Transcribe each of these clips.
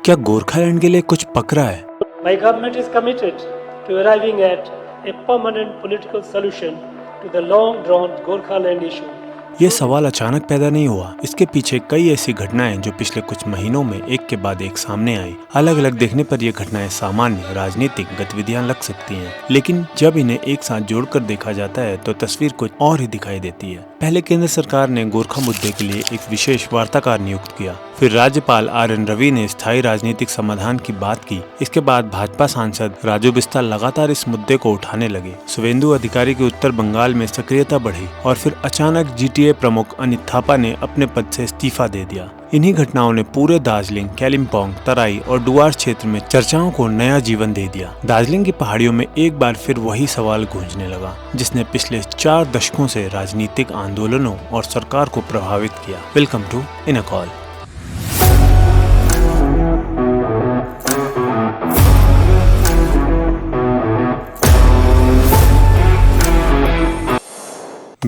क्या गोरखालैंड के लिए कुछ पक रहा है? My government is committed to arriving at a permanent political solution to the long-drawn Gorkhaland issue. ये सवाल अचानक पैदा नहीं हुआ। इसके पीछे कई ऐसी घटनाएं जो पिछले कुछ महीनों में एक के बाद एक सामने आई। अलग अलग देखने पर ये घटनाएं सामान्य राजनीतिक गतिविधियां लग सकती हैं, लेकिन जब इन्हें एक साथ जोड़कर देखा जाता है तो तस्वीर कुछ और ही दिखाई देती है। पहले केंद्र सरकार ने गोरखा मुद्दे के लिए एक विशेष वार्ताकार नियुक्त किया। फिर राज्यपाल RN रवि ने स्थायी राजनीतिक समाधान की बात की। इसके बाद भाजपा सांसद राजू बिस्ता लगातार इस मुद्दे को उठाने लगे। शुवेंदु अधिकारी की उत्तर बंगाल में सक्रियता बढ़ी और फिर अचानक GTA प्रमुख अनित थापा ने अपने पद से इस्तीफा दे दिया। इन्हीं घटनाओं ने पूरे दार्जिलिंग, कालिम्पोंग, तराई और डुआर क्षेत्र में चर्चाओं को नया जीवन दे दिया। दार्जिलिंग की पहाड़ियों में एक बार फिर वही सवाल गूंजने लगा, जिसने पिछले 4 दशकों से राजनीतिक आंदोलनों और सरकार को प्रभावित किया। Welcome to in a call.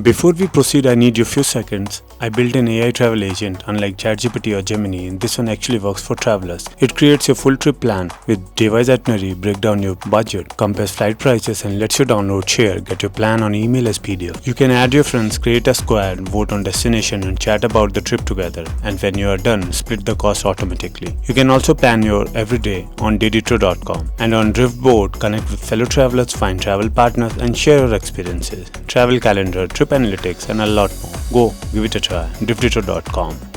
Before we proceed, I need you few seconds. I built an AI travel agent, unlike ChatGPT or Gemini. This one actually works for travelers. It creates your full trip plan with device itinerary, break down your budget, compares flight prices, and lets you download, share, get your plan on email as PDF. You can add your friends, create a squad, vote on destination, and chat about the trip together. And when you are done, split the cost automatically. You can also plan your everyday on ddtro.com. And on Driftboard, connect with fellow travelers, find travel partners, and share your experiences. Travel calendar, trip analytics and a lot more. Go give it a try. driftitro.com.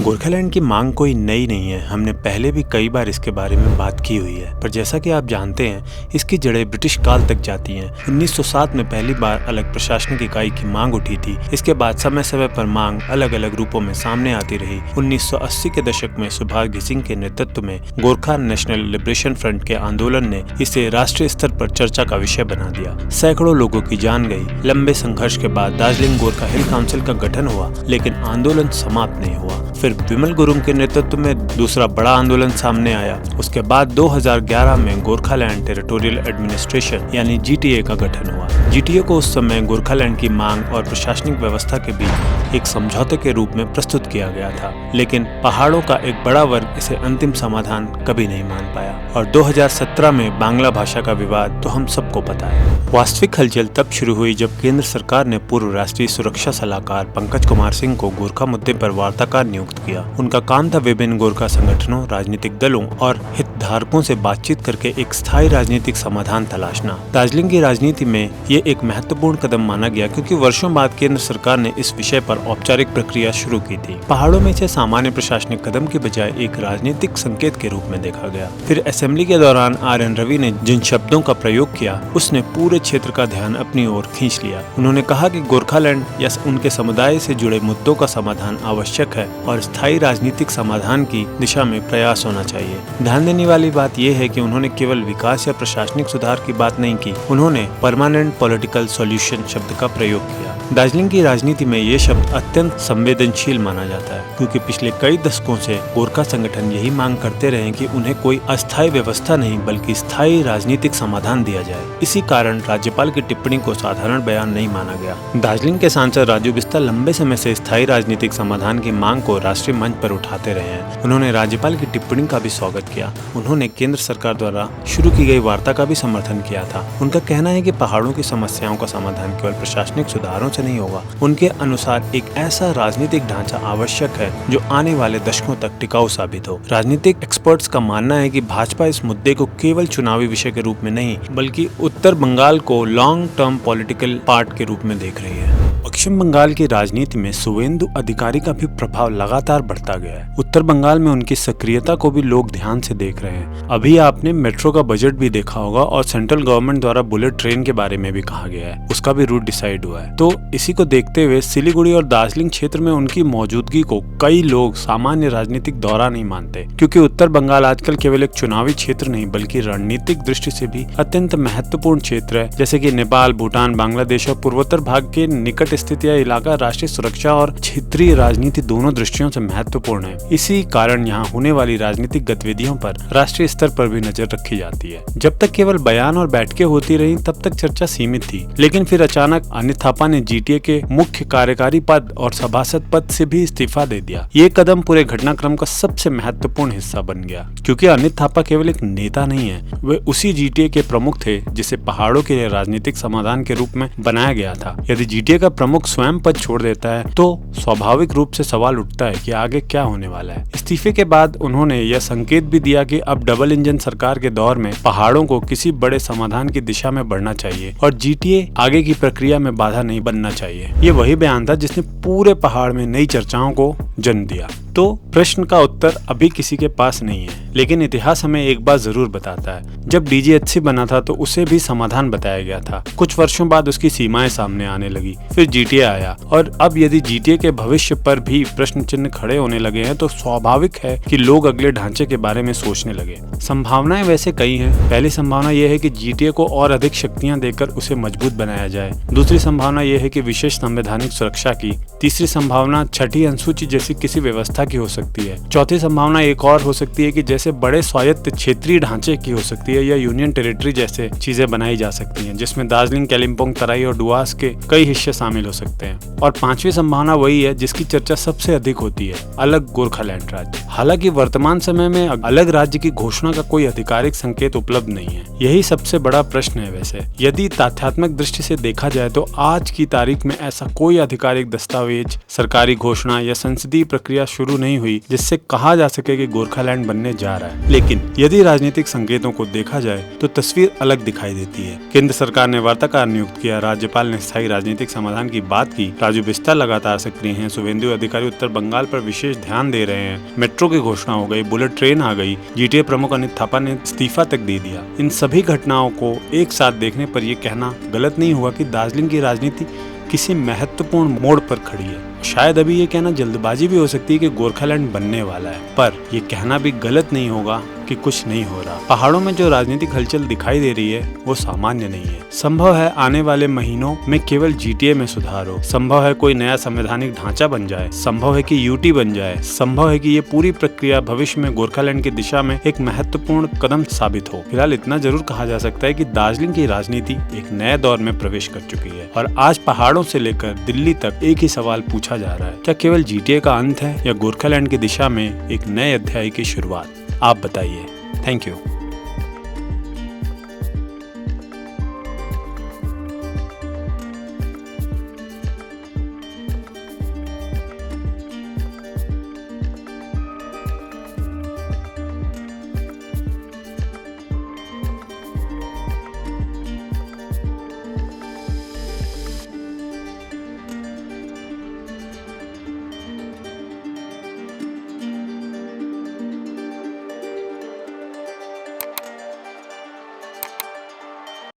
Gorkhaland की मांग कोई नई नहीं है। हमने पहले भी कई बार इसके बारे में बात की हुई है, पर जैसा कि आप जानते हैं, इसकी जड़ें ब्रिटिश काल तक जाती हैं। 1907 में पहली बार अलग प्रशासनिक इकाई की मांग उठी थी। इसके बाद समय समय पर मांग अलग अलग रूपों में सामने आती रही। 1980 के दशक में सुभाष घिसिंग के नेतृत्व में गोरखा नेशनल लिबरेशन फ्रंट के आंदोलन ने इसे राष्ट्रीय स्तर पर चर्चा का विषय बना दिया। सैकड़ों लोगों की जान गई। लंबे संघर्ष के बाद दार्जिलिंग गोरखा हिल काउंसिल का गठन हुआ, लेकिन आंदोलन समाप्त नहीं हुआ। फिर विमल गुरुंग के नेतृत्व में दूसरा बड़ा आंदोलन सामने आया। उसके बाद 2011 में गोरखालैंड टेरिटोरियल एडमिनिस्ट्रेशन यानी GTA का गठन हुआ। GTA को उस समय गोरखालैंड की मांग और प्रशासनिक व्यवस्था के बीच एक समझौते के रूप में प्रस्तुत किया गया था, लेकिन पहाड़ों का एक बड़ा वर्ग इसे अंतिम समाधान कभी नहीं मान पाया। और 2017 में बांग्ला भाषा का विवाद तो हम सबको पता है। वास्तविक हलचल तब शुरू हुई जब केंद्र सरकार ने पूर्व राष्ट्रीय सुरक्षा सलाहकार पंकज कुमार सिंह को गोरखा मुद्दे पर वार्ताकार नियुक्त किया। उनका काम था विभिन्न गोरखा संगठनों, राजनीतिक दलों और हितधारकों से बातचीत करके एक स्थायी राजनीतिक समाधान तलाशना। दार्जिलिंग की राजनीति में ये एक महत्वपूर्ण कदम माना गया, क्योंकि वर्षों बाद केंद्र सरकार ने इस विषय पर औपचारिक प्रक्रिया शुरू की थी। पहाड़ों में इसे सामान्य प्रशासनिक कदम के बजाय एक राजनीतिक संकेत के रूप में देखा गया। फिर असेंबली के दौरान RN रवि ने जिन शब्दों का प्रयोग किया, उसने पूरे क्षेत्र का ध्यान अपनी ओर खींच लिया। उन्होंने कहा कि गोरखालैंड या उनके समुदाय से जुड़े मुद्दों का समाधान आवश्यक है और स्थायी राजनीतिक समाधान की दिशा में प्रयास होना चाहिए। ध्यान देने वाली बात यह है कि उन्होंने केवल विकास या प्रशासनिक सुधार की बात नहीं की, उन्होंने परमानेंट पॉलिटिकल सॉल्यूशन शब्द का प्रयोग किया। दार्जिलिंग की राजनीति में ये शब्द अत्यंत संवेदनशील माना जाता है, क्योंकि पिछले कई दशकों से गोरखा संगठन यही मांग करते रहे कि उन्हें कोई अस्थायी व्यवस्था नहीं बल्कि स्थायी राजनीतिक समाधान दिया जाए। इसी कारण राज्यपाल की टिप्पणी को साधारण बयान नहीं माना गया। दार्जिलिंग के सांसद राजू बिस्ता लंबे समय से स्थायी राजनीतिक समाधान की मांग को राष्ट्रीय मंच पर उठाते रहे हैं। उन्होंने राज्यपाल की टिप्पणी का भी स्वागत किया। उन्होंने केंद्र सरकार द्वारा शुरू की गई वार्ता का भी समर्थन किया था। उनका कहना है कि पहाड़ों की समस्याओं का समाधान केवल प्रशासनिक सुधारों से नहीं होगा। उनके अनुसार एक ऐसा राजनीतिक ढांचा आवश्यक है जो आने वाले दशकों तक टिकाऊ साबित हो। राजनीतिक एक्सपर्ट्स का मानना है कि भाजपा इस मुद्दे को केवल चुनावी विषय के रूप में नहीं, बल्कि उत्तर बंगाल को लॉन्ग टर्म पॉलिटिकल पार्ट के रूप में देख रही है। पश्चिम बंगाल की राजनीति में शुवेंदु अधिकारी का भी प्रभाव लगातार बढ़ता गया है। उत्तर बंगाल में उनकी सक्रियता को भी लोग ध्यान से देख रहे हैं। अभी आपने मेट्रो का बजट भी देखा होगा और सेंट्रल गवर्नमेंट द्वारा बुलेट ट्रेन के बारे में भी कहा गया है, उसका भी रूट डिसाइड हुआ है। तो इसी को देखते हुए सिलीगुड़ी और दार्जिलिंग क्षेत्र में उनकी मौजूदगी को कई लोग सामान्य राजनीतिक दौरा नहीं मानते, क्योंकि उत्तर बंगाल आजकल केवल एक चुनावी क्षेत्र नहीं बल्कि रणनीतिक दृष्टि से भी अत्यंत महत्वपूर्ण क्षेत्र है। जैसे कि नेपाल, भूटान, बांग्लादेश और पूर्वोत्तर भाग के निकट स्थित यह इलाका राष्ट्रीय सुरक्षा और क्षेत्रीय राजनीति दोनों दृष्टियों से महत्वपूर्ण है। इसी कारण यहाँ होने वाली राजनीतिक गतिविधियों पर राष्ट्रीय स्तर पर भी नजर रखी जाती है। जब तक केवल बयान और बैठकें होती रही तब तक चर्चा सीमित थी, लेकिन फिर अचानक अनिल थापा ने जीटीए के मुख्य कार्यकारी पद और सभासद पद से भी इस्तीफा दे दिया। ये कदम पूरे घटनाक्रम का सबसे महत्वपूर्ण हिस्सा बन गया, क्योंकि अनिल थापा केवल एक नेता नहीं है, वे उसी जीटीए के प्रमुख थे जिसे पहाड़ों के लिए राजनीतिक समाधान के रूप में बनाया गया था। यदि जीटीए का प्रमुख स्वयं पद छोड़ देता है तो स्वाभाविक रूप से सवाल उठता है कि आगे क्या होने वाला है। इस्तीफे के बाद उन्होंने यह संकेत भी दिया कि अब डबल इंजन सरकार के दौर में पहाड़ों को किसी बड़े समाधान की दिशा में बढ़ना चाहिए और जीटीए आगे की प्रक्रिया में बाधा नहीं बनना चाहिए। ये वही बयान था जिसने पूरे पहाड़ में नई चर्चाओं को जन्म दिया। तो प्रश्न का उत्तर अभी किसी के पास नहीं है, लेकिन इतिहास हमें एक बात जरूर बताता है। जब डीजीएचसी बना था तो उसे भी समाधान बताया गया था। कुछ वर्षों बाद उसकी सीमाएं सामने आने लगी, फिर जीटीए आया और अब यदि जीटीए के भविष्य पर भी प्रश्न चिन्ह खड़े होने लगे हैं तो स्वाभाविक है कि लोग अगले ढांचे के बारे में सोचने लगे। संभावनाएं वैसे कई हैं। पहली संभावना यह है कि जीटीए को और अधिक शक्तियां देकर उसे मजबूत बनाया जाए। दूसरी संभावना यह है कि विशेष संवैधानिक सुरक्षा की। तीसरी संभावना छठी अनुसूची जैसी किसी व्यवस्था की हो सकती है। चौथी संभावना एक और हो सकती है कि जैसे बड़े स्वायत्त क्षेत्रीय ढांचे की हो सकती है या यूनियन टेरिटरी जैसे चीजें बनाई जा सकती हैं, जिसमें दार्जिलिंग, कालिम्पोंग, तराई और डुआस के कई हिस्से शामिल हो सकते हैं। और पांचवी संभावना वही है जिसकी चर्चा सबसे अधिक होती है, अलग गोरखालैंड राज्य। हालांकि वर्तमान समय में अलग राज्य की घोषणा का कोई आधिकारिक संकेत उपलब्ध नहीं है। यही सबसे बड़ा प्रश्न है। वैसे यदि तथ्यात्मक दृष्टि से देखा जाए तो आज की तारीख में ऐसा कोई आधिकारिक दस्तावेज, सरकारी घोषणा या संसदीय प्रक्रिया शुरू नहीं हुई जिससे कहा जा सके कि गोरखालैंड बनने जा रहा है। लेकिन यदि राजनीतिक संकेतों को देखा जाए तो तस्वीर अलग दिखाई देती है। केंद्र सरकार ने वार्ताकार नियुक्त किया, राज्यपाल ने स्थायी राजनीतिक समाधान की बात की, राजू बिस्ता लगातार सक्रिय हैं, शुभेंदु अधिकारी उत्तर बंगाल पर विशेष ध्यान दे रहे हैं, मेट्रो की घोषणा हो गई, बुलेट ट्रेन आ गई, जीटीए प्रमुख अनिल थापा ने इस्तीफा तक दे दिया। इन सभी घटनाओं को एक साथ देखने पर यह कहना गलत नहीं हुआ कि दार्जिलिंग की राजनीति किसी महत्वपूर्ण मोड़ पर खड़ी है। शायद अभी ये कहना जल्दबाजी भी हो सकती है कि गोरखालैंड बनने वाला है, पर यह कहना भी गलत नहीं होगा कि कुछ नहीं हो रहा। पहाड़ों में जो राजनीतिक हलचल दिखाई दे रही है वो सामान्य नहीं है। संभव है आने वाले महीनों में केवल जीटीए में सुधार हो, संभव है कोई नया संवैधानिक ढांचा बन जाए, संभव है कि यूटी बन जाए, संभव है कि ये पूरी प्रक्रिया भविष्य में गोरखालैंड की दिशा में एक महत्वपूर्ण कदम साबित हो। फिलहाल इतना जरूर कहा जा सकता है कि दार्जिलिंग की राजनीति एक नए दौर में प्रवेश कर चुकी है और आज पहाड़ों से लेकर दिल्ली तक एक ही सवाल पूछा जा रहा है, क्या केवल जीटीए का अंत है या गोरखालैंड की दिशा में एक नए अध्याय की शुरुआत? आप बताइए। Thank you.